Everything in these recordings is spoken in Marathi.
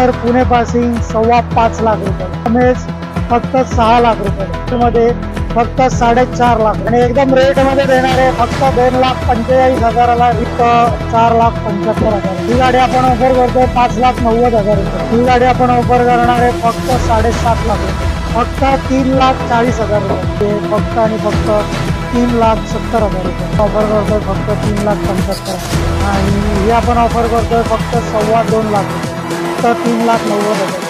तर पुणे पासिंग 5.25 लाख रुपये, एमएस फक्त 6 लाख रुपये मध्ये, फक्त 4.5 लाख आणि एकदम रेट मध्ये देणार आहे फक्त 2,45,000ला, 4,75,000. ही गाडी आपण ऑफर करतोय 5,90,000 रुपये. ही गाडी आपण ऑफर करणार आहे फक्त 7.5 लाख रुपये, फक्त 3,40,000 रुपये, फक्त आणि फक्त 3,70,000 रुपये ऑफर करतोय, फक्त 3,75,000. आणि ही आपण ऑफर करतोय फक्त 2.25 लाख रुपये, फक्त 3,90,000.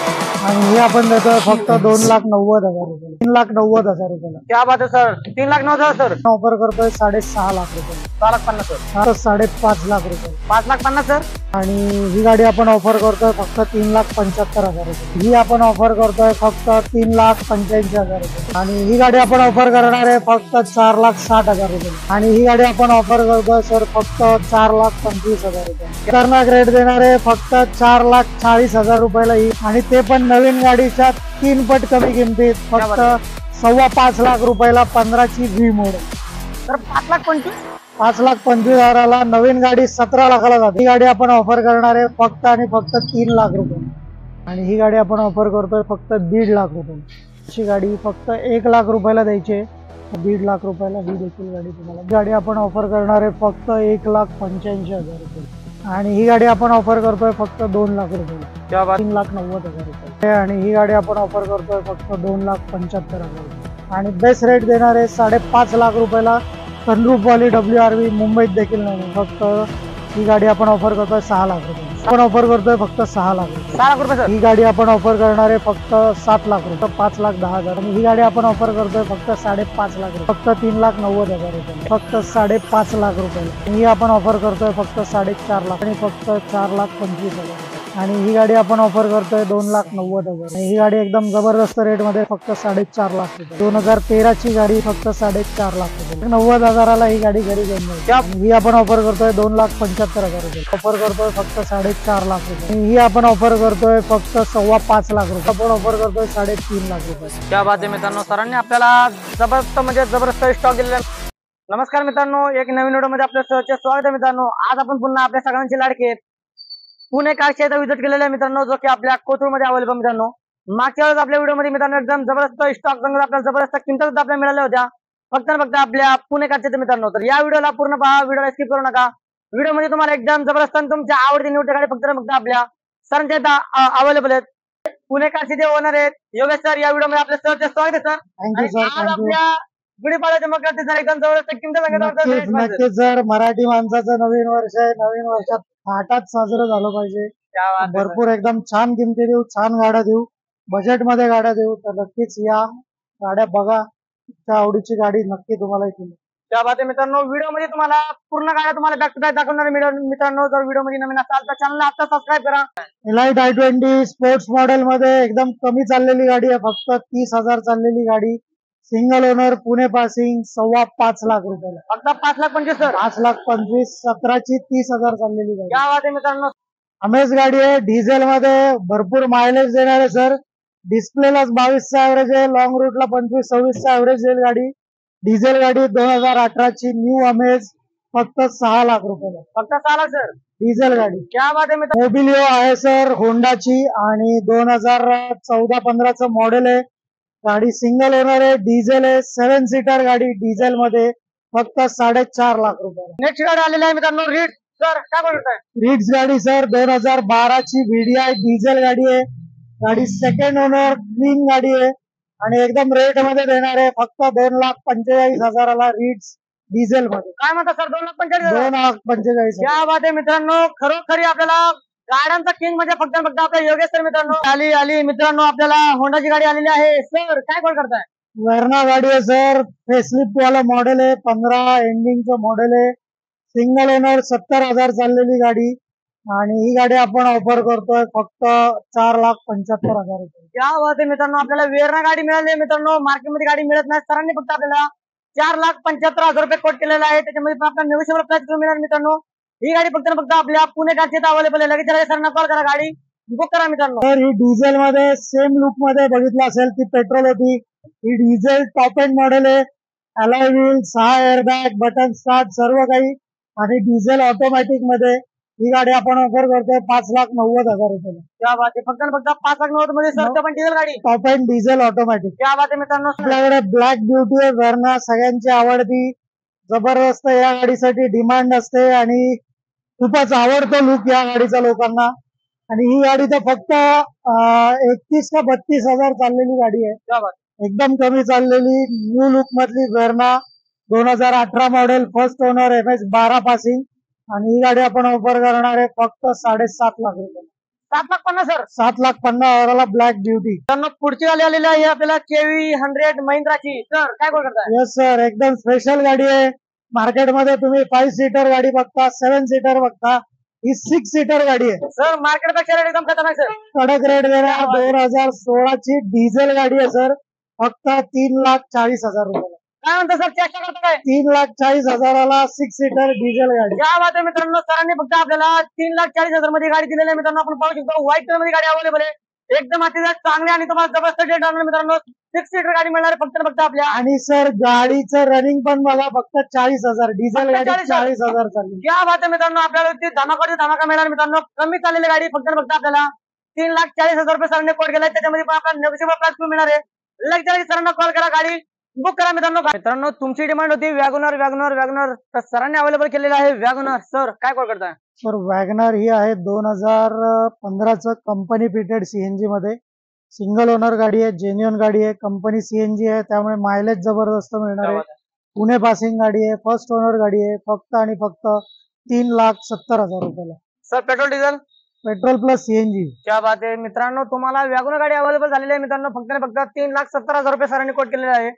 आणि हे आपण देतोय फक्त 2,90,000 रुपये, 3,90,000 रुपयाला. क्या बात है सर, 3,90,000 सर. ऑफर करतोय 6.5 लाख रुपये, 6,50,000 सर, 5.5 लाख रुपये, 5,50,000 सर. आणि ही गाडी आपण ऑफर करतोय फक्त 3,75,000 रुपये. ही आपण ऑफर करतोय फक्त 3,85,000 रुपये. आणि ही गाडी आपण ऑफर करणार आहे फक्त 4,60,000 रुपये. आणि ही गाडी आपण ऑफर करतोय सर फक्त 4,25,000 रुपये. खतरनाक रेट देणार आहे फक्त 4,40,000 रुपयाला ही, आणि ते पण नवीन गाडीच्या 3 पट कमी किमतीत, फक्त 5.25 लाख रुपयाला 15ची व्ही मोड. तर 5,25,000, 5,25,000ला नवीन गाडी 17 लाखाला जाते. ही गाडी आपण ऑफर करणार आहे फक्त आणि फक्त 3 लाख रुपये. आणि ही गाडी आपण ऑफर करतोय फक्त 1.5 लाख रुपये. अशी गाडी फक्त 1 लाख रुपयाला द्यायची, 1.5 लाख रुपयाला ही देखील गाडी तुम्हाला. गाडी आपण ऑफर करणार आहे फक्त 1,85,000 रुपये. आणि ही गाडी आपण ऑफर करतोय फक्त 2 लाख रुपये, 3,90,000 रुपये. आणि ही गाडी आपण ऑफर करतोय फक्त 2,75,000 रुपये. आणि बेस्ट रेट देणार आहे 5.5 लाख रुपयाला सनरूफवाली WRV, मुंबईत देखील नाही. फक्त ही गाडी आपण ऑफर करतोय 6 लाख रुपये. आपण ऑफर करतोय फक्त 6 लाख रुपये, 6 लाख रुपये सर. ही गाडी आपण ऑफर करणार आहे फक्त 7 लाख रुपये, 5,10,000. आणि ही गाडी आपण ऑफर करतोय फक्त 5.5 लाख रुपये, फक्त 3,90,000 रुपये, फक्त 5.5 लाख रुपये. ही आपण ऑफर करतोय फक्त 4.5 लाख आणि फक्त 4,25,000 रुपये. आणि ही गाडी आपण ऑफर करतोय 2,90,000. ही गाडी एकदम जबरदस्त रेट मध्ये फक्त 4.5 लाख रुपये. 2013ची गाडी फक्त 4.5 लाख रुपये, 90,000ला ही गाडी घरी घेऊन जाईल. ही आपण ऑफर करतोय 2,75,000 रुपये, ऑफर करतोय फक्त 4.5 लाख रुपये. ही आपण ऑफर करतोय फक्त 5.25 लाख रुपये, आपण ऑफर करतोय 3.5 लाख रुपये. क्या बात आहे मित्रांनो, सरांनी आपल्याला जबरदस्त स्टॉक दिलेला. नमस्कार मित्रांनो, एक नवीन व्हिडिओ मध्ये आपल्या सहर्ष स्वागत आहे. मित्रांनो, आज आपण पुन्हा आपल्या सगळ्यांचे लाडके पुणे कारच्या इथं विजिट केलेला आहे मित्रांनो, जो की आपल्या कोथरूड मध्ये अवेलेबल. मित्रांनो, मागच्या वेळेस आपल्या व्हिडिओ मध्ये मित्रांनो एकदम जबरदस्त स्टॉक संघ आपल्याला जबरदस्त किंमत सुद्धा आपल्याला मिळाल्या होत्या, फक्त आपल्या पुणे कारच्या. मित्रांनो, तर या व्हिडिओला पूर्ण पहा, व्हिडिओला स्किप करू नका. व्हिडिओ मध्ये तुम्हाला एकदम जबरदस्त तुमच्या आवडती निवडते गाडी फक्त आपल्या सरांच्या इथं अवेलेबल आहेत. पुणे कारचे जे ओनर आहेत योगेश सर, या व्हिडिओ मध्ये आपल्या सहर्ष स्वागत आहे सर. आज आपल्या गुढीपाडव्याच्या मकर सर एकदम जबरदस्त किंमत सांगितलं. जर मराठी माणसाचं नवीन वर्ष आहे, नवीन वर्षात थाटात साजरं झालं पाहिजे. भरपूर एकदम छान किमती देऊ, छान गाड्या देऊ, बजेट मध्ये गाड्या देऊ. तर नक्कीच या गाड्या बघा, त्या आवडीची गाडी नक्की तुम्हाला इथे. त्या बात आहे मित्रांनो, व्हिडिओ मध्ये तुम्हाला पूर्ण गाड्या तुम्हाला बॅक टू बॅक दाखवणार मित्रांनो. जर व्हिडिओ मध्ये नवीन असाल तर चॅनलला आता सबस्क्राईब करा. एलाइट i20 स्पोर्ट्स मॉडेल मध्ये एकदम कमी चाललेली गाडी आहे, फक्त 30,000 चाललेली गाडी, single owner, Pune passing, 5.25 lakh रुपयाला, फक्त 5,25,000 सर, 5,25,000, 17ची 30,000 चाललेली गाडी. क्या बात आहे मित्रांनो, अमेज गाडी आहे, डिझेल मध्ये भरपूर मायलेज देणार आहे सर. डिस्प्लेलाच 22चा ऍव्हरेज आहे, लॉंग रूटला 25-26चा ऍव्हरेज देईल गाडी. डिझेल गाडी 2018ची न्यू अमेज, फक्त 6 लाख रुपयाला, फक्त 6 लाख सर, डिझेल गाडी. क्या बात आहे मित्रांनो, मोबिलिओ आहे सर होंडाची, आणि 2014-15चं मॉडेल आहे. गाडी सिंगल ओनर आहे, डिझेल आहे, 7 सीटर गाडी डिझेल मध्ये, फक्त 4.5 लाख रुपये. नेक्स्ट गाडी आलेली आहे मित्रांनो, रीड सर, काय बोलताय? रिट्स गाडी सर 2012ची VDI डिझेल गाडी आहे. गाडी सेकंड ओनर, क्लीन गाडी आहे, आणि एकदम रेट मध्ये देणार आहे फक्त 2,45,000ला रिट्स डिझेल मध्ये. काय म्हणता सर, 2,45,000? 2,45,000. क्या बात आहे मित्रांनो, खरोखरी आपल्याला गाड्यांचा किंग म्हणजे फक्त आपल्या योगेश सर. मित्रांनो, आली मित्रांनो, आपल्याला होंडाची गाडी आलेली आहे. सर काय कॉल करताय? वर्ना गाडी आहे सर, फेसलिफ्ट वाला मॉडेल आहे, 15 एंडिंगचं मॉडेल आहे, सिंगल ओनर, 70,000 चाललेली गाडी. आणि ही गाडी आपण ऑफर करतोय फक्त 4,75,000 रुपये. क्या बात आहे मित्रांनो, आपल्याला वेरणा गाडी मिळाली आहे मित्रांनो, मार्केटमध्ये गाडी मिळत नाही. सरांनी फक्त आपल्याला 4,75,000 रुपये कोट केलेला आहे, त्याच्यामध्ये पण आपल्याला नेगोशिएबल प्राइस मिळणार मित्रांनो. ही गाडी फक्त आपल्या पुणे कारच्या अवेलेबल आहे. लगेच सरांना कॉल करा, गाडी बुक करा मित्रांनो. तर ही डिझेल मध्ये सेम लुक मध्ये बघितलं असेल, ती पेट्रोल होती. ही डिझेल टॉप एंड मॉडेल आहे, alloy wheel, 6 airbag, button start, सर्व काही, आणि डिझेल ऑटोमॅटिक मध्ये. ही गाडी आपण ऑफर करतोय 5,90,000 रुपयाला. क्या बात आहे. फक्त आणि फक्त 5,90,000 मध्ये सर ते पण डिझेल गाडी. Top end diesel automatic. क्या बात आहे मित्रांनो. आपल्याकडे ब्लॅक ब्युटी आहे, व्हर्ना सगळ्यांची आवडती जबरदस्त या गाडीसाठी डिमांड असते आणि खूपच आवडतो लुक या गाडीचा लोकांना. आणि ही गाडी तर फक्त 31 का 32,000 चाललेली गाडी आहे. क्या बात. एकदम कमी चाललेली न्यू लुक मधली व्हर्ना 2018 model, first owner, MS12 passing. आणि ही गाडी आपण ऑफर करणार आहे फक्त 7.5 लाख रुपये. 7,50,000 सर. 7,50,000 black beauty. मित्रांनो पुढची गाडी आलेली आहे आपल्याला KV100 महिंद्राची. सर काय कॉल करताय? येस सर, एकदम स्पेशल गाडी आहे. मार्केटमध्ये तुम्ही 5 सीटर गाडी बघता, 7 सीटर बघता, ही 6 सीटर गाडी आहे. सर मार्केटपेक्षा रेट एकदम खतरनाक सर. कडक रेट देणार. 2016 ची डिझेल गाडी आहे सर, फक्त 3,40,000 रुपये. काय म्हणता सर, चेष्टा करता काय? 3,40,000ला 6 सीटर डिझेल गाडी. क्या बात आहे मित्रांनो. सरांनी फक्त आपल्याला 3,40,000 मध्ये गाडी दिलेली आहे. मित्रांनो आपण पाहू शकतो व्हाईट कलर मध्ये गाडी अवेलेबल आहे. एकदम अतिशय चांगली आणि तुम्हाला जबरदस्त डेट आणणार मित्रांनो. 6 सीटर गाडी मिळणार आहे फक्त आणि फक्त आपल्या. आणि सर गाडीचं रनिंग पण बघा, फक्त 40,000. डिझेल फक्त गाडी 40,000. 40,000 चालली. क्या बात आहे मित्रांनो. आपल्याला ती धमाकाची धमाका मिळणार मित्रांनो. कमी चाललेली गाडी फक्त आणि फक्त आपल्याला 3,40,000 रुपये सरांनी कोट केलाय. त्याच्यामध्ये पण आपल्याला नेगोशिएबल प्राइस मिळणार आहे. लगेच सरांना कॉल करा, गाडी बुक करा मित्रांनो. मित्रांनो तुमची डिमांड होती वॅगनर वॅगनर वॅगनर, तर सरांनी अवेलेबल केलेलं आहे वॅगनर. सर काय कॉल करताय? सर वॅगनर ही आहे 2015च कंपनी फिटेड CNG मध्ये. सिंगल ओनर गाडी आहे, जेन्युअन गाडी आहे, कंपनी CNG आहे, त्यामुळे मायलेज जबरदस्त मिळणार आहे. पुणे पासिंग गाडी आहे, फर्स्ट ओनर गाडी आहे, फक्त आणि फक्त 3,70,000 रुपयाला. Sir petrol diesel? Petrol plus CNG. क्या बात आहे मित्रांनो. तुम्हाला वॅगनर गाडी अवेलेबल झालेली आहे मित्रांनो. फक्त आणि फक्त 3,70,000 रुपये सरांनी कोट केलेलं आहे.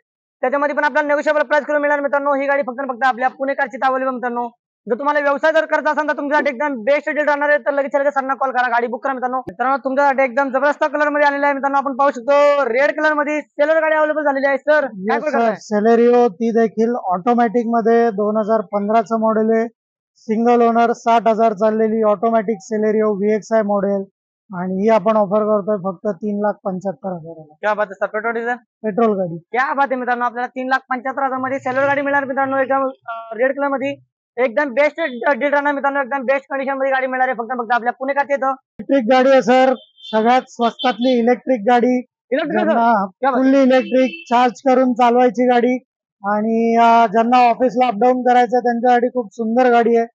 त्याच्यामध्ये पण आपल्याला नेगोशिएबल प्राइस करून मिळणार मित्रांनो. ही गाडी फक्त आणि फक्त आपल्या पुणेकरची अवेलेबल मित्रांनो. जर तुम्हाला व्यवसाय जर करत असाल तर तुमच्यासाठी एकदम बेस्ट डील राहणार आहे, तर लगेच सरांना कॉल करा, गाडी बुक करा मित्रांनो. मित्रांनो तुमच्यासाठी एकदम जबरदस्त कलर मध्ये आलेला आहे मित्रांनो. आपण पाहू शकतो रेड कलर मध्ये सेलर गाडी अवेलेबल झालेली आहे. सर काय करताय? सेलेरिओ, ती देखील ऑटोमॅटिक मध्ये 2015चं मॉडेल आहे. सिंगल ओनर, 60,000 चाललेली ऑटोमॅटिक सेलेरिओ VXI मॉडेल. आणि ही आपण ऑफर करतोय फक्त 3,75,000. क्या बात आहे सर. Petrol diesel? पेट्रोल गाडी. क्या बात आहे मित्रांनो. आपल्याला 3,75,000 मध्ये सेलर गाडी मिळणार मित्रांनो. एकदम रेड कलर मध्ये एकदम बेस्ट डील राहणार मित्रांनो. एकदम बेस्ट कंडिशन मध्ये गाडी मिळणार आहे फक्त फक्त आपल्या पुणेकरची इथं. इलेक्ट्रिक गाडी आहे सर, सगळ्यात स्वस्तातली इलेक्ट्रिक गाडी. इलेक्ट्रिक फुल्ली इलेक्ट्रिक, चार्ज करून चालवायची गाडी. आणि ज्यांना ऑफिसला अपडाऊन करायचं त्यांच्यासाठी खूप सुंदर गाडी आहे.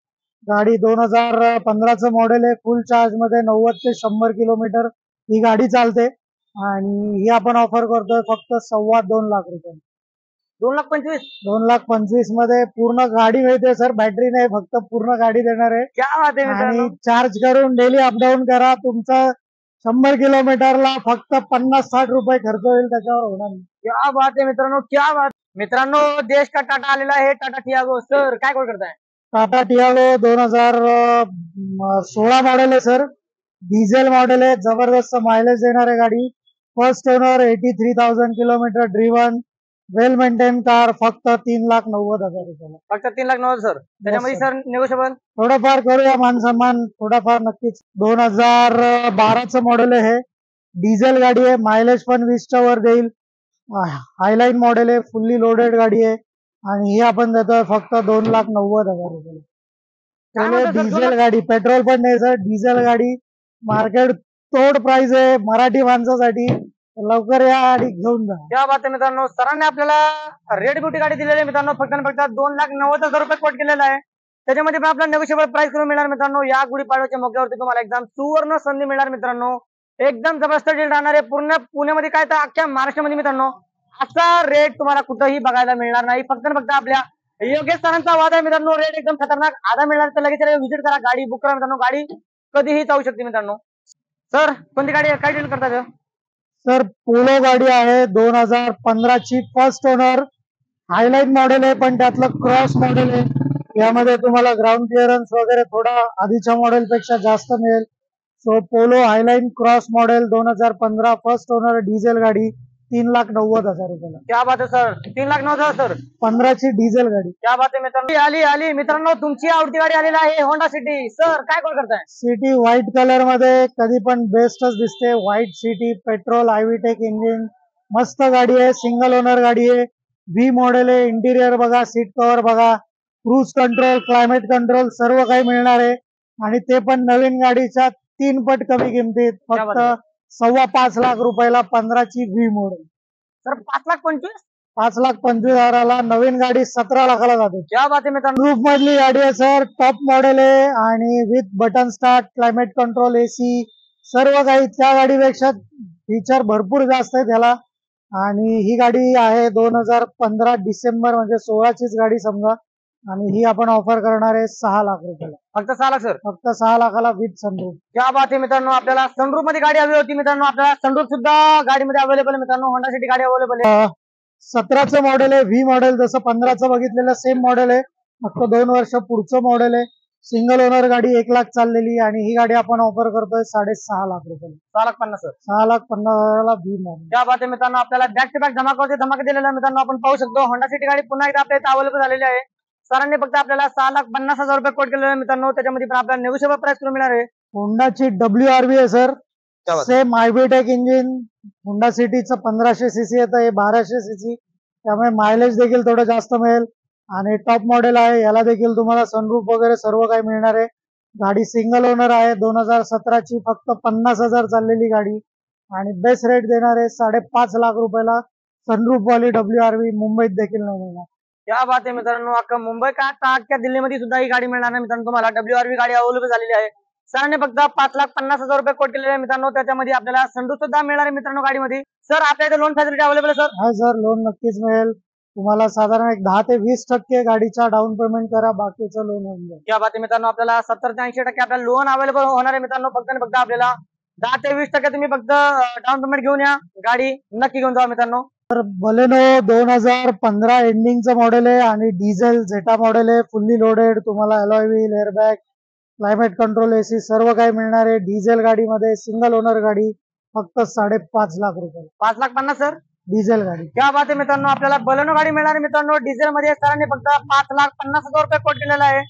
गाडी 2015चं मॉडेल आहे. फुल चार्ज मध्ये 90 ते 100 किलोमीटर ही गाडी चालते. आणि ही आपण ऑफर करतोय फक्त 2.25 लाख रुपये. 2,25,000? 2,25,000 मध्ये पूर्ण गाडी मिळते सर, बॅटरी नाही, फक्त पूर्ण गाडी देणार आहे. क्या बात आहे मित्रांनो. आणि चार्ज करून डेली अपडाऊन करा. तुमचा 100 किलोमीटरला फक्त 50-60 रुपये खर्च होईल, त्याच्यावर होणार नाही. क्या बात आहे मित्रांनो. क्या बात. मित्रांनो देश का टाटा आलेला आहे, टाटा टियागो. सर काय कॉल करताय? टाटा टियागो 2016 मॉडेल आहे सर, डिझेल मॉडेल आहे, जबरदस्त मायलेज देणार आहे गाडी. फर्स्ट ओनर, 83,000 किलोमीटर ड्रिवन, वेल मेंटेन कार, फक्त 3,90,000 रुपयाला. फक्त 3,90,000 सर. त्याच्यामध्ये सर नेगोशिएबल थोडंफार करूया, मान सन्मान थोडाफार नक्कीच. 2012चं मॉडेल आहे, डिझेल गाडी आहे, मायलेज पण 20च्या वर देईल. हायलाईन मॉडेल आहे, फुल्ली लोडेड गाडी आहे. आणि ही आपण देतोय फक्त 2,90,000 रुपयाला. डिझेल गाडी, पेट्रोल पण नाही सर, डिझेल गाडी. मार्केट तोड प्राइस आहे मराठी माणसासाठी, लवकर या गाडी घेऊन जा. क्या बात आहे मित्रांनो. सरांनी आपल्याला रेड ब्युटी गाडी दिलेली आहे मित्रांनो. फक्त आणि फक्त 2,90,000 रुपये कोट केलेला आहे. त्याच्यामध्ये पण आपल्याला नेगोशिएबल प्राइस करून मिळणार मित्रांनो. या गुढीपाडव्याच्या मौक्यावरती तुम्हाला एकदम सुवर्ण संधी मिळणार मित्रांनो. एकदम जबरदस्त डील राहणार आहे. पूर्ण पुण्यामध्ये काय तर अख्ख्या महाराष्ट्रामध्ये मित्रांनो असा रेट तुम्हाला कुठेही बघायला मिळणार नाही. फक्त आणि फक्त आपल्या योगेश सरांचा वाद आहे मित्रांनो. रेट एकदम खतरनाक आधा मिळणार, तर लगेच व्हिजिट करा, गाडी बुक करा मित्रांनो. गाडी कधीही जाऊ शकते मित्रांनो. सर कोणती गाडी काय डील करतात? सर पोलो गाडी आहे, 2015ची, फर्स्ट ओनर, हायलाईन मॉडेल आहे, पण त्यातलं क्रॉस मॉडेल आहे. यामध्ये तुम्हाला ग्राउंड क्लिअरन्स वगैरे थोडा आधीच्या मॉडेल पेक्षा जास्त मिळेल. So Polo Highline cross model 2015, first owner, diesel गाडी, 3,90,000 रुपयाला. क्या बात आहे सर. 3,90,000 सर. 15ची डिझेल गाडी. क्या बात आहे मित्रांनो. आली मित्रांनो तुमची आवडती गाडी आलेली आहे, होंडा सिटी. सर काय कॉल करताय? सिटी व्हाईट कलर मध्ये कधी पण बेस्टच दिसते. व्हाईट सिटी, पेट्रोल, हायवीटेक इंजिन, मस्त गाडी आहे, सिंगल ओनर गाडी आहे, V मॉडेल आहे. इंटिरियर बघा, सीट कव्हर बघा, क्रूज कंट्रोल, क्लायमेट कंट्रोल सर्व काही मिळणार आहे. आणि ते पण नवीन गाडीच्या 3 पट कमी किमतीत क्या बात आहे. फक्त 5.25 लाख रुपयाला 15ची व्ही मॉडेल. सर 5,25,000. 5,25,000ला नवीन गाडी 17 लाखाला जाते. क्या बात आहे मित्रांनो. ग्रुप मधली गाडी आहे सर, टॉप मॉडेल आहे आणि with button start, climate control, AC सर्व काही त्या गाडीपेक्षा फीचर भरपूर जास्त आहे त्याला. आणि ही गाडी आहे 2015 डिसेंबर म्हणजे 16चीच गाडी समजा. आणि ही आपण ऑफर करणार आहे 6 लाख रुपयाला. फक्त 6 लाख सर. फक्त 6 लाखाला विथ सनरूफ. क्या बात आहे मित्रांनो. आपल्याला सनरूफ मध्ये गाडी हवी होती मित्रांनो. आपल्याला सनरूफ सुद्धा गाडीमध्ये अवेलेबल आहे मित्रांनो. होंडा सिटी गाडी अवेलेबल आहे. 17चं मॉडेल आहे, व्ही मॉडेल. जसं 15चं बघितलेलं सेम मॉडेल आहे, फक्त 2 वर्ष पुढचं मॉडेल आहे. सिंगल ओनर गाडी 1 लाख चाललेली. आणि ही गाडी आपण ऑफर करतोय 6.5 लाख रुपयाला. 6,50,000 सर. 6,50,000ला V model. क्या बात आहे मित्रांनो. आपल्याला बॅक टू बॅक धमाका दिलेला मित्रांनो आपण पाहू शकतो. होंडा सिटी गाडी पुन्हा एकदा आपल्या इथे अवेलेबल झालेली आहे. सरांनी फक्त आपल्याला 6,50,000 रुपये कोट केलेले मित्रांनो. त्याच्यामध्ये पण आपल्याला नेगोशिएबल प्राइस करून मिळणार आहे. होंडाची WRV आहे सर, क्या बात. सेम हायब्रिटेक इंजिन. होंडा सिटीचं 1500 सीसी येतं, हे 1200 सीसी, त्यामुळे मायलेज देखील थोडं जास्त मिळेल. आणि टॉप मॉडेल आहे, याला देखील तुम्हाला सनरूफ वगैरे सर्व काही मिळणार आहे. गाडी सिंगल ओनर आहे, 2017ची, फक्त 50,000 चाललेली गाडी. आणि बेस्ट रेट देणार आहे 5.5 लाख रुपयाला. सनरूफ वाली WRV मुंबईत देखील नाही मिळणार. क्या बात आहे मित्रांनो. अख्खा मुंबई का अख्ख्या दिल्लीमध्ये सुद्धा ही गाडी मिळणार आहे मित्रांनो. तुम्हाला WRV गाडी अवेलेबल झालेली आहे. सरांनी फक्त 5,50,000 रुपये कोट केलेले आहे मित्रांनो. त्याच्यामध्ये आपल्याला सनरूफ सुद्धा मिळणार आहे मित्रांनो गाडीमध्ये. सर आपल्या इथे लोन फॅसिलिटी अवेलेबल आहे सर. हा सर, लोन नक्कीच मिळेल तुम्हाला. साधारण एक 10 ते 20% गाडीचा डाऊन पेमेंट करा, बाकीचं लोन होऊन जाईल. क्या बात आहे मित्रांनो. आपल्याला 70 ते 80% आपल्याला लोन अवेलेबल होणार आहे मित्रांनो. फक्त आणि फक्त आपल्याला 10 ते 20% तुम्ही फक्त डाऊन पेमेंट घेऊन या, गाडी नक्की घेऊन जा मित्रांनो. तर बलेनो 2015 एंडिंगचं मॉडेल आहे आणि डिझेल झेटा मॉडेल आहे. फुल्ली लोडेड, तुम्हाला alloy wheel, airbag, climate control, AC सर्व काही मिळणार आहे. डिझेल गाडीमध्ये, सिंगल ओनर गाडी, फक्त 5.5 लाख रुपये. 5,50,000 सर. डिझेल गाडी. क्या बात आहे मित्रांनो. आपल्याला बलेनो गाडी मिळणार आहे मित्रांनो. डिझेल मध्ये सरांनी फक्त 5,50,000 रुपये कोट केलेला आहे.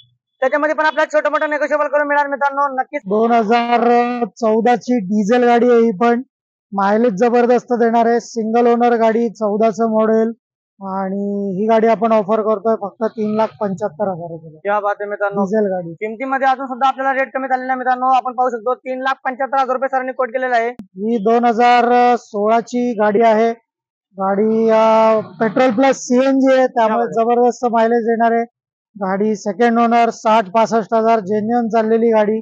त्याच्यामध्ये पण आपल्याला छोटं मोठं नेगोशिएबल करून मिळणार मित्रांनो. नक्कीच 2014ची डिझेल गाडी आहे ही पण. मायलेज जबरदस्त देणार आहे. सिंगल ओनर गाडी, 14चं मॉडेल. आणि ही गाडी आपण ऑफर करतोय फक्त 3,75,000 रुपये. क्या बात आहे मित्रांनो. डिझेल गाडी. किमतीमध्ये अजून सुद्धा आपल्याला रेट कमी झालेला आहे मित्रांनो. आपण पाहू शकतो 3,75,000 रुपये सरांनी कोट केलेला आहे. ही 2016ची गाडी आहे. गाडी पेट्रोल प्लस CNG आहे, त्यामुळे जबरदस्त मायलेज देणार आहे. गाडी सेकंड ओनर, 60-65,000 जेन्युअन चाललेली गाडी.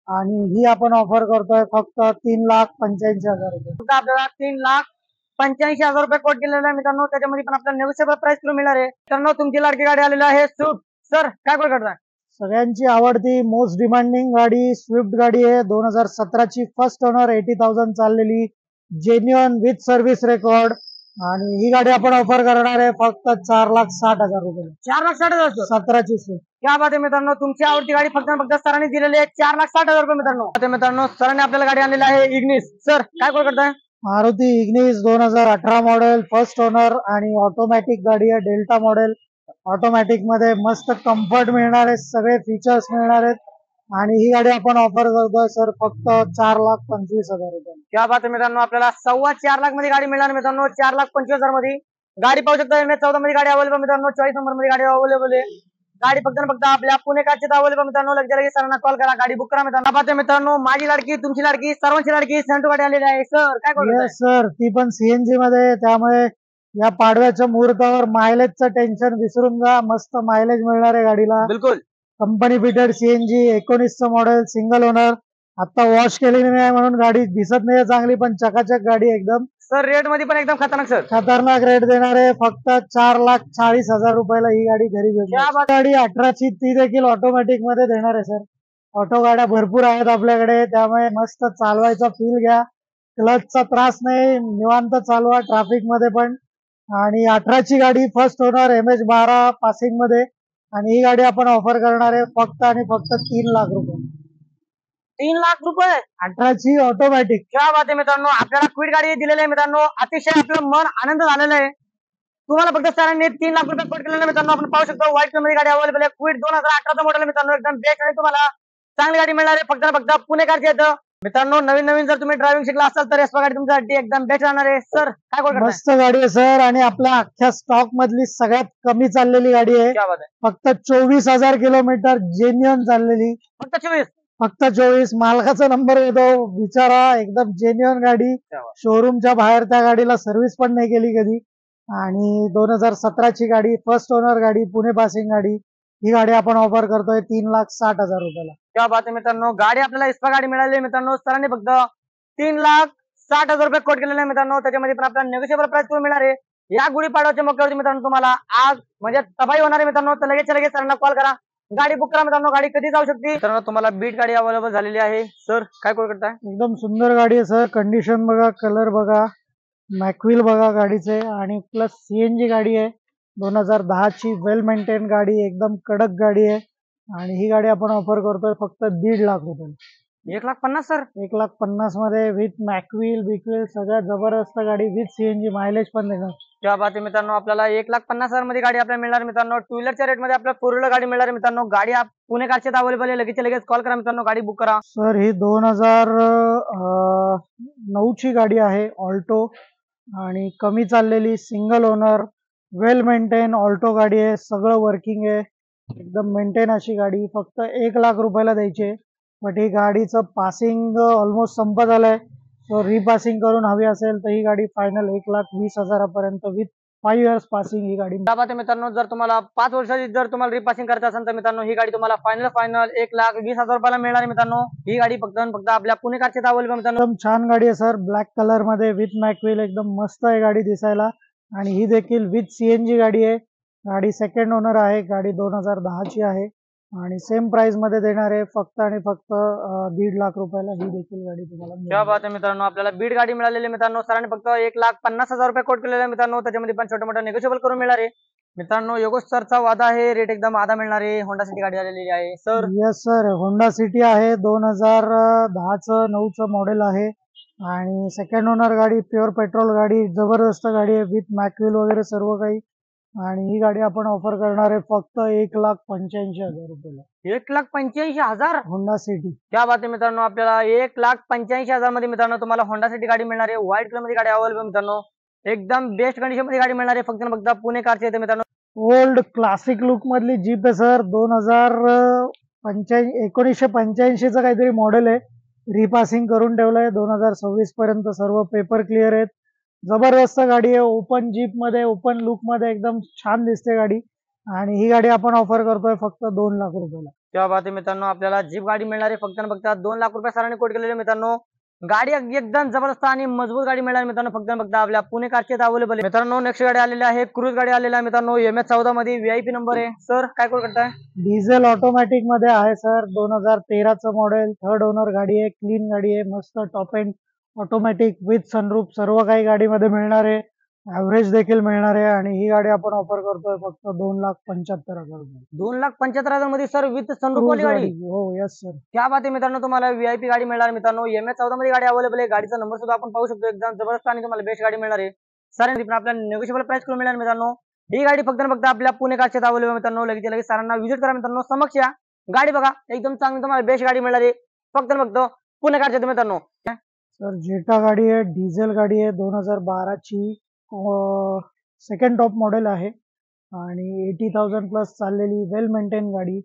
आणि ही आपण ऑफर करतोय फक्त 3,85,000 रुपये. फक्त आपल्याला 3,85,000 रुपये कोट केलेला आहे मित्रांनो. त्याच्यामध्ये पण आपल्याला नेगोशिएबल प्राइस करून मिळणार आहे मित्रांनो. तुमची लाडकी गाडी आलेली आहे स्विफ्ट. सर काय कोट करताय? सगळ्यांची आवडती मोस्ट डिमांडिंग गाडी स्विफ्ट गाडी आहे. 2017ची फर्स्ट ओनर, 80,000 चाललेली, जेन्युअन विथ सर्व्हिस रेकॉर्ड. आणि ही गाडी आपण ऑफर करणार आहे फक्त 4,60,000 रुपये. 4,60,000. 17ची स्विफ्ट. क्या बात आहे मित्रांनो. तुमची आवडती गाडी फक्त आणि फक्त सरांनी दिलेली आहे 4,60,000 रुपये मित्रांनो. सरांनी आपल्याला गाडी आणलेली आहे इग्निस. सर काय कोट करताय? Maruti Ignis 2018 model, first owner आणि ऑटोमॅटिक गाडी आहे. Delta model. ऑटोमॅटिक मध्ये मस्त कम्फर्ट मिळणार आहे, सगळे फीचर्स मिळणार आहेत. आणि ही गाडी आपण ऑफर करतोय सर फक्त 4,25,000 रुपये. क्या बात आहे मित्रांनो. आपल्याला 4.25 लाख मध्ये गाडी मिळणार मित्रांनो. 4,25,000 मध्ये गाडी पाहू शकता. MH14 मध्ये गाडी अवेलेबल मित्रांनो. 24 नंबर मध्ये गाडी अवेलेबल आहे. गाडी फक्त फक्त आपल्या पुणे कारचे अवेलेबल मित्रांनो. लगेच सरांना कॉल करा, गाडी बुक करा मित्रांनो. बात मित्रांनो, माझी लाडकी, तुमची लाडकी, सर्वांची लाडकी सेंटू गाडी आलेली आहे. सर काय करू? सर ती पण CNG मध्ये, त्यामुळे या पाडव्याच्या मुहूर्तावर मायलेजचं टेन्शन विसरून जा. मस्त मायलेज मिळणार आहे गाडीला. बिलकुल कंपनी फिटेड CNG, 19चं मॉडेल, सिंगल ओनर. आता वॉश केलेली नाही म्हणून गाडी दिसत नाही चांगली, पण चकाचक गाडी एकदम. सर रेट मध्ये पण एकदम खतरनाक सर. खतरनाक रेट देणार आहे. फक्त 4,40,000 रुपयाला ही गाडी घरी घेऊन. गाडी 18ची, ती देखील ऑटोमॅटिक मध्ये देणार आहे सर. ऑटो गाड्या भरपूर आहेत आपल्याकडे, त्यामुळे मस्त चालवायचा फील घ्या. क्लचचा त्रास नाही, निवांत चालवा ट्रॅफिक मध्ये पण. आणि 18ची गाडी, फर्स्ट ओनर, MH12 पासिंग मध्ये. आणि ही गाडी आपण ऑफर करणार आहे फक्त आणि फक्त 3 लाख रुपये. 3 लाख रुपये. 18ची ऑटोमॅटिक. क्या बात आहे मित्रांनो. आपल्याला क्विड गाडी दिलेली आहे मित्रांनो. अतिशय आपलं मन आनंद झालेला आहे. तुम्हाला फक्त सरांनी 3 लाख रुपये कोट केलेला मित्रांनो. आपण पाहू शकतो व्हाईट कलर मध्ये गाडी अवेलेबल आहे. क्विड 2018चं मॉडेल मित्रांनो. एकदम बेस्ट आणि तुम्हाला चांगली गाडी मिळणार आहे फक्त फक्त पुणेकारची येतं मित्रांनो. नवीन जर तुम्ही ड्रायव्हिंग शिकला असाल तर एस्पा गाडी तुमच्यासाठी एकदम बेस्ट राहणार आहे. सर काय कोट करताय? मस्त गाडी आहे सर, आणि आपल्या अख्ख्या स्टॉक मधली सगळ्यात कमी चाललेली गाडी आहे. क्या बात आहे. फक्त 24,000 किलोमीटर जेन्युअन चाललेली. फक्त 24. फक्त 24 मालकाचा नंबर येतो बिचारा एकदम जेन्युअन गाडी शोरूमच्या बाहेर त्या गाडीला सर्व्हिस पण नाही केली कधी आणि 2017 ची गाडी फर्स्ट ओनर गाडी पुणे पासिंग गाडी ही गाडी आपण ऑफर करतोय 3,60,000 रुपयाला. क्या बात आहे मित्रांनो, गाडी आपल्याला एक्स्ट्रा गाडी मिळाली आहे मित्रांनो. सरांनी फक्त 3,60,000 रुपये कोट केलेले आहे मित्रांनो. त्याच्यामध्ये पण आपल्याला नेगोशिएबल प्राइस करून मिळणार आहे. या गुढीपाडव्याच्या मौक्यावरती मित्रांनो तुम्हाला आज म्हणजे तबाही होणार आहे मित्रांनो. तर लगेच सरांना कॉल करा, गाडी बुक करा मित्रांनो. गाडी कधी जाऊ शकते मित्रांनो, तुम्हाला बीट गाडी अवेलेबल झालेली आहे. सर काय कोट करताय? एकदम सुंदर गाडी आहे सर, कंडिशन बघा, कलर बघा, मॅकविल बघा गाडीचे आणि प्लस सीएनजी गाडी आहे. 2010 ची वेल मेंटेन गाडी, एकदम कडक गाडी आहे आणि ही गाडी आपण ऑफर करतोय फक्त 1.5 लाख रुपये. 1,50,000 सर? 1,50,000 मध्ये विथ मॅकविल बिकविल सगळ्यात जबरदस्त गाडी विथ सीएनजी, मायलेज पण देणार. क्या बात आहे मित्रांनो, आपल्याला 1,50,000 मध्ये गाडी आपल्याला मिळणार मित्रांनो. टू व्हीलरच्या रेट मध्ये आपल्याला फोर व्हीलर गाडी मिळणार मित्रांनो. गाडी पुणे कारचे अवेलेबल आहे. लगेच कॉल करा मित्रांनो, गाडी बुक करा. सर ही 2009 ची गाडी आहे, ऑल्टो आणि कमी चाललेली, सिंगल ओनर, वेल मेंटेन ऑल्टो गाडी आहे. सगळं वर्किंग आहे, एकदम मेंटेन अशी गाडी. फक्त 1 लाख रुपयाला द्यायची आहे. बट ही गाडीचं पासिंग ऑलमोस्ट संपत आलंय. सो रिपासिंग करून हवी असेल तर ही गाडी फायनल 1,20,000 पर्यंत विथ 5 इयर्स पासिंग ही गाडी. क्या बात आहे मित्रांनो, जर तुम्हाला 5 वर्षाची जर तुम्हाला रिपासिंग करायचं असेल तर मित्रांनो ही गाडी तुम्हाला फायनल 1,20,000 रुपयाला मिळणार आहे मित्रांनो. ही गाडी फक्त आपल्या पुणे कारचे अवेलेबल मित्रांनो. एकदम छान गाडी आहे सर, ब्लॅक कलर मध्ये विथ मॅकविल, एकदम मस्त आहे गाडी दिसायला आणि ही देखील विथ सीएनजी गाडी आहे. गाडी सेकंड ओनर आहे. गाडी 2010 ची आहे आणि सेम प्राइस मध्ये देणार आहे फक्त आणि फक्त 1.5 लाख रुपयाला ही देखील गाडी तुम्हाला. क्या बात आहे मित्रांनो, आपल्याला बीट गाडी मिळालेली आहे मित्रांनो. सरांनी फक्त 1,50,000 रुपये कोट केलेले आहे मित्रांनो. त्याच्यामध्ये पण छोटं मोठं नेगोशिएबल करून मिळणार आहे मित्रांनो. योगेश सरचा वादा आहे, रेट एकदम आधा मिळणार आहे. होंडा सिटी गाडी आलेली आहे sir. Yes sir, Honda city आहे, 2010चं 9चं मॉडेल आहे आणि सेकंड ओनर गाडी, प्युअर पेट्रोल गाडी, जबरदस्त गाडी आहे विथ मॅकविल वगैरे सर्व काही. आणि ही गाडी आपण ऑफर करणार आहे फक्त 1,85,000 रुपयाला. 1,85,000 होंडा सिटी. क्या बात आहे मित्रांनो, आपल्याला 1,85,000 मध्ये मित्रांनो तुम्हाला होंडा सिटी गाडी मिळणार आहे. व्हाईट कलर मध्ये गाडी अवेलेबल मित्रांनो. एकदम बेस्ट कंडिशन मध्ये गाडी मिळणार आहे फक्त पुणे कारचे येते मित्रांनो. ओल्ड क्लासिक लुक मधली जीप आहे सर, 1985चं काहीतरी मॉडेल आहे. रिपासिंग करून ठेवलंय 2026 पर्यंत, सर्व पेपर क्लिअर आहेत. जबरदस्त गाडी आहे, ओपन जीप मध्ये, ओपन लुक मध्ये एकदम छान दिसते गाडी आणि ही गाडी आपण ऑफर करतोय फक्त 2 लाख रुपयाला. क्या बात आहे मित्रांनो, आपल्याला जीप गाडी मिळणार आहे फक्त 2 लाख रुपये सरांनी कोट केलेले मित्रांनो. गाडी एकदम जबरदस्त आणि मजबूत गाडी मिळणार मित्रांनो फक्त आपल्या पुणे कारचे अवेलेबल आहे मित्रांनो. नेक्स्ट गाडी आलेली आहे, क्रूज गाडी आलेली आहे मित्रांनो. MS14 मध्ये VIP नंबर आहे. सर काय कोट करताय? डिझेल ऑटोमॅटिक मध्ये आहे सर, 2013चं मॉडेल, थर्ड ओनर गाडी आहे, क्लीन गाडी आहे, मस्त top end automatic with sunroof सर्व काही गाडीमध्ये मिळणार आहे. ऍव्हरेज देखील मिळणार आहे आणि ही गाडी आपण ऑफर करतोय फक्त 2,75,000 रुपये. 2,75,000 मध्ये सर विथ सनरूफ वाली गाडी. हो यस सर. क्या बात आहे मित्रांनो, तुम्हाला VIP गाडी मिळणार मित्रांनो. MS14 मध्ये गाडी अवेलेबल आहे. गाडीचा नंबर सुद्धा आपण पाहू शकतो. एकदम जबरदस्त आणि तुम्हाला बेस्ट गाडी मिळणार आहे. सरांनी पण आपल्याला नेगोशिएबल प्राइस करून मिळणार मित्रांनो. ही गाडी फक्त आपल्या पुणे कारचे अवेलेबल मित्रांनो. लगेच सरांना व्हिजिट करा मित्रांनो, समक्ष या, गाडी बघा, एकदम चांगली तुम्हाला बेस्ट गाडी मिळणार आहे फक्त पुणे कारचे मित्रांनो. सर जेटा गाडी आहे, डिझेल गाडी आहे, 2012 ची सेकंड टॉप मॉडेल आहे आणि 80,000 प्लस चाललेली वेल मेंटेन गाडी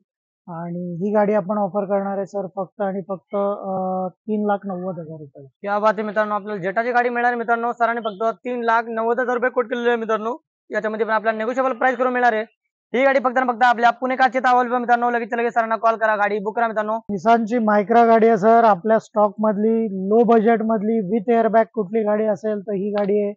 आणि ही गाडी आपण ऑफर करणार आहे सर फक्त आणि फक्त 3,90,000 रुपये. क्या बात आहे मित्रांनो, आपल्याला जेटाची गाडी मिळणार मित्रांनो. सरांनी फक्त 3,90,000 रुपये कोट केलेले आहे मित्रांनो. याच्यामध्ये पण आपल्याला नेगोशिएबल प्राइस करून मिळणार आहे. ही गाडी फक्त आपल्या पुणे कारचे अवेलेबल मित्रांनो. लगेच सरांना कॉल करा, गाडी बुक करा मित्रांनो. निसानची मायक्रा गाडी आहे सर, आपल्या स्टॉक मधली, लो बजेट मधली, विथ एअरबॅग कुठली गाडी असेल तर ही गाडी आहे.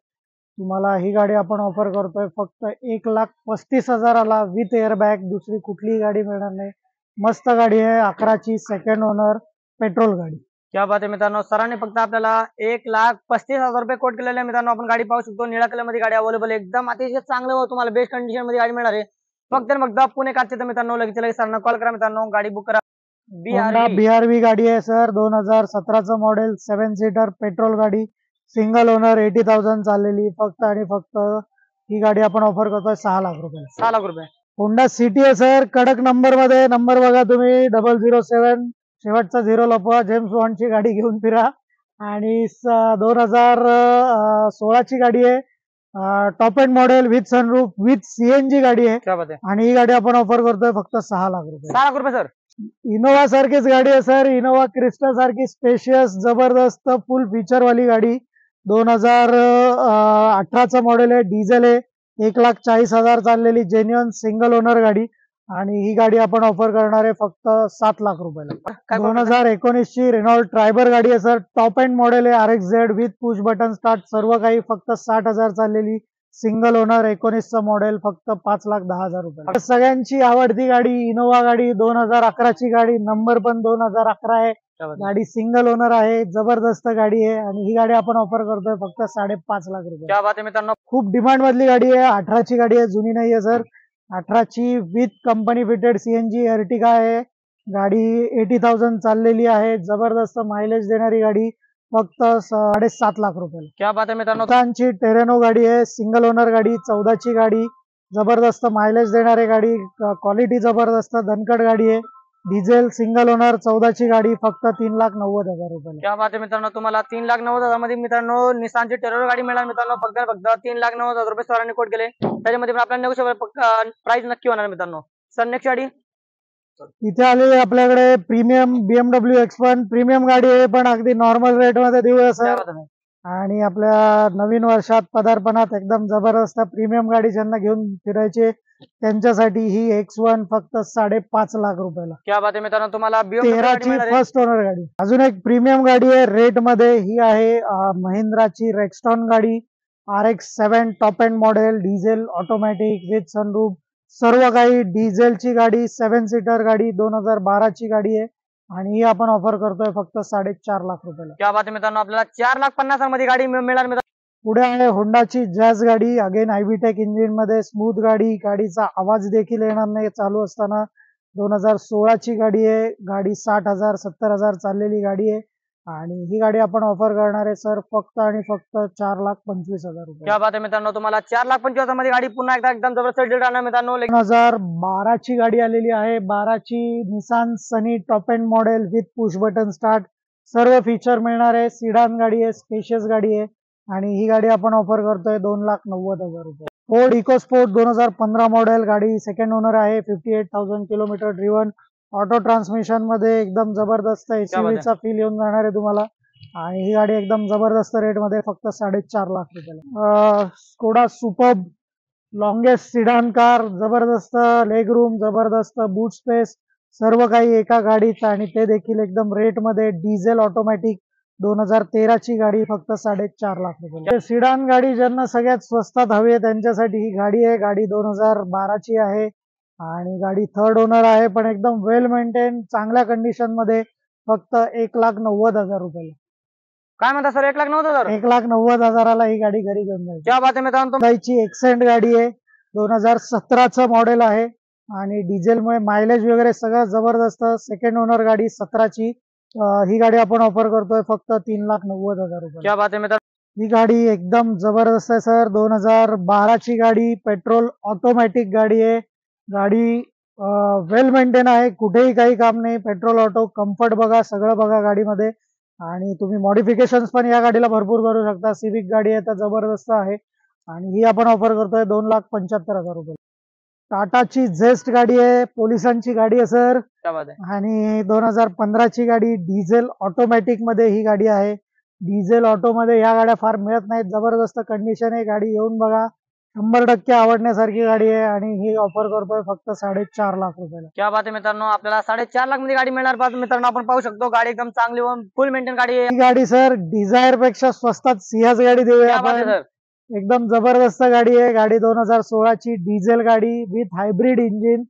तुम्हाला ही गाडी आपण ऑफर करतोय फक्त 1,35,000 विथ एअरबॅग. दुसरी कुठलीही गाडी मिळणार नाही. मस्त गाडी आहे, 11ची, सेकंड ओनर, पेट्रोल गाडी. क्या बात आहे मित्रांनो, सरांनी फक्त आपल्याला 1,35,000 रुपये कोट केलेले आहे मित्रांनो. आपण गाडी पाहू शकतो, निळ्या कलर मध्ये गाडी अवेलेबल आहे. एकदम अतिशय चांगलं तुम्हाला बेस्ट कंडिशन मध्ये गाडी मिळणार आहे फक्त पुणे कारचे मित्रांनो. लगेच सरांना कॉल करा मित्रांनो, गाडी बुक करा. BRV गाडी आहे सर, 2017चं मॉडेल, 7 सीटर पेट्रोल गाडी, सिंगल ओनर, 80,000 चाललेली. फक्त आणि फक्त ही गाडी आपण ऑफर करतोय 6 लाख रुपये. 6 लाख रुपये. होंडा सिटी आहे सर, कडक नंबर मध्ये. नंबर बघा तुम्ही, 007, शेवटचा 0 लपवा. जेम्स बॉन्डची गाडी घेऊन फिरा आणि 2016 ची गाडी आहे, top end model with sunroof with CNG गाडी आहे क्या बात आहे. आणि ही गाडी आपण ऑफर करतोय फक्त 6 लाख रुपये. 6 लाख रुपये सर. इनोवा सारखीच गाडी आहे सर. इनोवा क्रिस्टा सारखी स्पेशियस जबरदस्त फुल फीचर वाली गाडी. 2018चं मॉडेल आहे. डिझेल आहे. 1,40,000 चाललेली जेन्युअन सिंगल ओनर गाडी. आणि ही गाडी आपण ऑफर करणार आहे फक्त 7 लाख रुपयाला. काय 2019ची रेनॉल्ट ट्रायबर गाडी आहे सर. टॉप एंड मॉडेल आहे. RX-Z with push button start सर्व काही. फक्त 60,000 चाललेली सिंगल ओनर. 19चं मॉडेल. फक्त 5,10,000 रुपये. सगळ्यांची आवडती गाडी इनोवा गाडी. 2011ची गाडी. नंबर पण 2011 आहे. गाडी सिंगल ओनर आहे. जबरदस्त गाडी आहे. आणि ही गाडी आपण ऑफर करतोय फक्त 5.5 लाख रुपये. क्या बात आहे मित्रांनो. खूप डिमांड मधली गाडी आहे. 18ची गाडी आहे. जुनी नाही आहे सर. 18ची with company fitted CNG Ertiga आहे. गाडी 80,000 चाललेली आहे. जबरदस्त मायलेज देणारी गाडी. फक्त 7.5 लाख रुपये. क्या बात आहे मित्रांनो. ची टेरेनो गाडी आहे. सिंगल ओनर गाडी. 14ची गाडी. जबरदस्त मायलेज देणारी गाडी. क्वालिटी जबरदस्त धनकड गाडी आहे. Diesel single owner. 14ची गाडी. फक्त 3,90,000 रुपये. क्या बात आहे मित्रांनो. तुम्हाला 3,90,000 मध्ये मित्रांनो निसानची टेरेनो गाडी मिळणार मित्रांनो. फक्त 3,90,000 रुपये सरांनी कोट केले. त्याच्यामध्ये पण आपल्याला नेगोशिएबल प्राइस नक्की होणार मित्रांनो. सर नेक्स्ट गाडी इथे आलेली आपल्याकडे प्रीमियम BMW X1 प्रीमियम गाडी आहे. पण अगदी नॉर्मल रेट मध्ये देऊया सर. आणि आपल्या नवीन वर्षात पदार्पणात एकदम जबरदस्त प्रीमियम गाडी ज्यांना घेऊन फिरायचे त्यांच्यासाठी ही X1 फक्त 5.5 लाख रुपयाला. क्या बात आहे मित्रांनो. तुम्हाला 13ची फर्स्ट ओनर गाडी. अजून एक प्रीमियम गाडी आहे रेट मध्ये. ही आहे महिंद्राची रेक्स्टॉन गाडी. RX-7 top end model. Diesel automatic with sunroof सर्व काही. डिझेलची गाडी. 7 सीटर गाडी. 2012ची गाडी आहे. आणि ही आपण ऑफर करतोय फक्त 4.5 लाख रुपयाला. क्या बात आहे मित्रांनो. आपल्याला 4,50,000 मध्ये गाडी मिळणार मित्रांनो. पुढे आहे होंडाची जॅज गाडी. अगेन हायब्रिटेक इंजिन मध्ये. स्मूथ गाडी. गाडीचा आवाज देखील येणार नाही चालू असताना. 2016ची गाडी आहे. गाडी 60,000 70,000 चाललेली गाडी आहे. आणि ही गाडी आपण ऑफर करणार आहे सर फक्त आणि फक्त 4,25,000 रुपये. क्या बात आहे मित्रांनो. तुम्हाला 4,25,000 मध्ये गाडी पुन्हा एकदा एकदम जबरदस्त डील राहणार मित्रांनो. 2012ची गाडी आलेली आहे. 12ची Nissan Sunny top end model with push button start सर्व फीचर मिळणार आहे. सिडान गाडी आहे. स्पेशियस गाडी आहे. आणि ही गाडी आपण ऑफर करतोय 2,90,000 रुपये. Ford EcoSport 2015 model. गाडी सेकंड ओनर आहे. 58,000 किलोमीटर ड्रिव्हन. ऑटो ट्रान्समिशन मध्ये एकदम जबरदस्त SUVचा फील येऊन जाणार आहे तुम्हाला. आणि ही गाडी एकदम जबरदस्त रेट मध्ये फक्त 4.5 लाख रुपयाला. Skoda superb longest sedan car. जबरदस्त लेग रूम. जबरदस्त बूट स्पेस सर्व काही एका गाडीत. आणि ते देखील एकदम रेट मध्ये. Diesel automatic. 2013ची गाडी. फक्त 4.5 लाख रुपये. सिडान गाडी ज्यांना सगळ्यात स्वस्तात हवी आहे त्यांच्यासाठी ही गाडी आहे. गाडी 2012ची आहे. आणि गाडी थर्ड ओनर आहे. पण एकदम वेल मेंटेन चांगल्या कंडिशन मध्ये. फक्त 1,90,000 रुपये. काय म्हणता सर. 1,90,000. 1,90,000ला ही गाडी घरी घेऊन जाईल. क्या बात आहे मित्रांनो. ची एक्सेंट गाडी आहे. 2017चं मॉडेल आहे. आणि डिझेलमुळे मायलेज वगैरे सगळं जबरदस्त. सेकंड ओनर गाडी 17ची. ही गाडी आपण ऑफर करतोय फक्त 3,90,000 रुपये. क्या बात आहे मित्रांनो. ही गाडी एकदम जबरदस्त आहे सर. 2012ची गाडी. पेट्रोल ऑटोमॅटिक गाडी आहे. गाडी वेल मेंटेन आहे. कुठेही काही काम नाही. पेट्रोल ऑटो कम्फर्ट बघा. सगळं बघा गाडीमध्ये. आणि तुम्ही मॉडिफिकेशन पण या गाडीला भरपूर करू शकता. सिविक गाडी आहे तर जबरदस्त आहे. आणि ही आपण ऑफर करतोय 2,75,000 रुपये. टाटाची झेस्ट गाडी आहे. पोलिसांची गाडी आहे सर. क्या बात आहे. आणि 2015ची गाडी. डिझेल ऑटोमॅटिक मध्ये ही गाडी आहे. डिझेल ऑटो मध्ये या गाड्या फार मिळत नाहीत. जबरदस्त कंडिशन आहे. गाडी येऊन बघा. 100% आवडण्यासारखी गाडी आहे. आणि ही ऑफर करतोय फक्त 4.5 लाख रुपयाला. क्या बात आहे मित्रांनो. आपल्याला 4.5 लाख मध्ये गाडी मिळणार मित्रांनो. आपण पाहू शकतो गाडी एकदम चांगली व फुल मेंटेन गाडी आहे. ही गाडी सर डिझायर पेक्षा स्वस्तात सिंहाच गाडी देऊया क्या बात आहे आपण. सर. एकदम जबरदस्त गाडी आहे. गाडी 2016ची डिझेल गाडी विथ हायब्रिड इंजिन.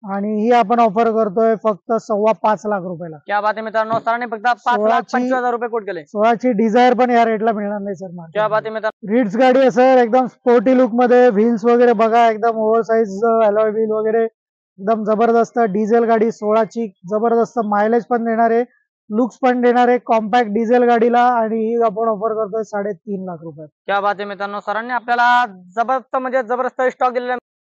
आणि ही आपण ऑफर करतोय फक्त 5.25 लाख रुपयाला. क्या बात आहे मित्रांनो. सरांनी फक्त 5,25,000 रुपये कोट केले. 16ची डिझायर पण या रेटला मिळणार नाही सर. क्या बात आहे मित्रांनो. रिट्स गाडी आहे सर. एकदम स्पोर्टी लुक मध्ये. व्हील्स वगैरे बघा. एकदम ओव्हरसाइज अलॉय व्हील वगैरे एकदम जबरदस्त. डिझेल गाडी 16ची. जबरदस्त मायलेज पण देणार आहे. लुक्स पण देणार आहे. कॉम्पॅक्ट डिझेल गाडीला. आणि ही आपण ऑफर करतोय 3.5 लाख रुपये. क्या बात आहे मित्रांनो. सरांनी आपल्याला जबरदस्त म्हणजे जबरदस्त स्टॉक दिलेला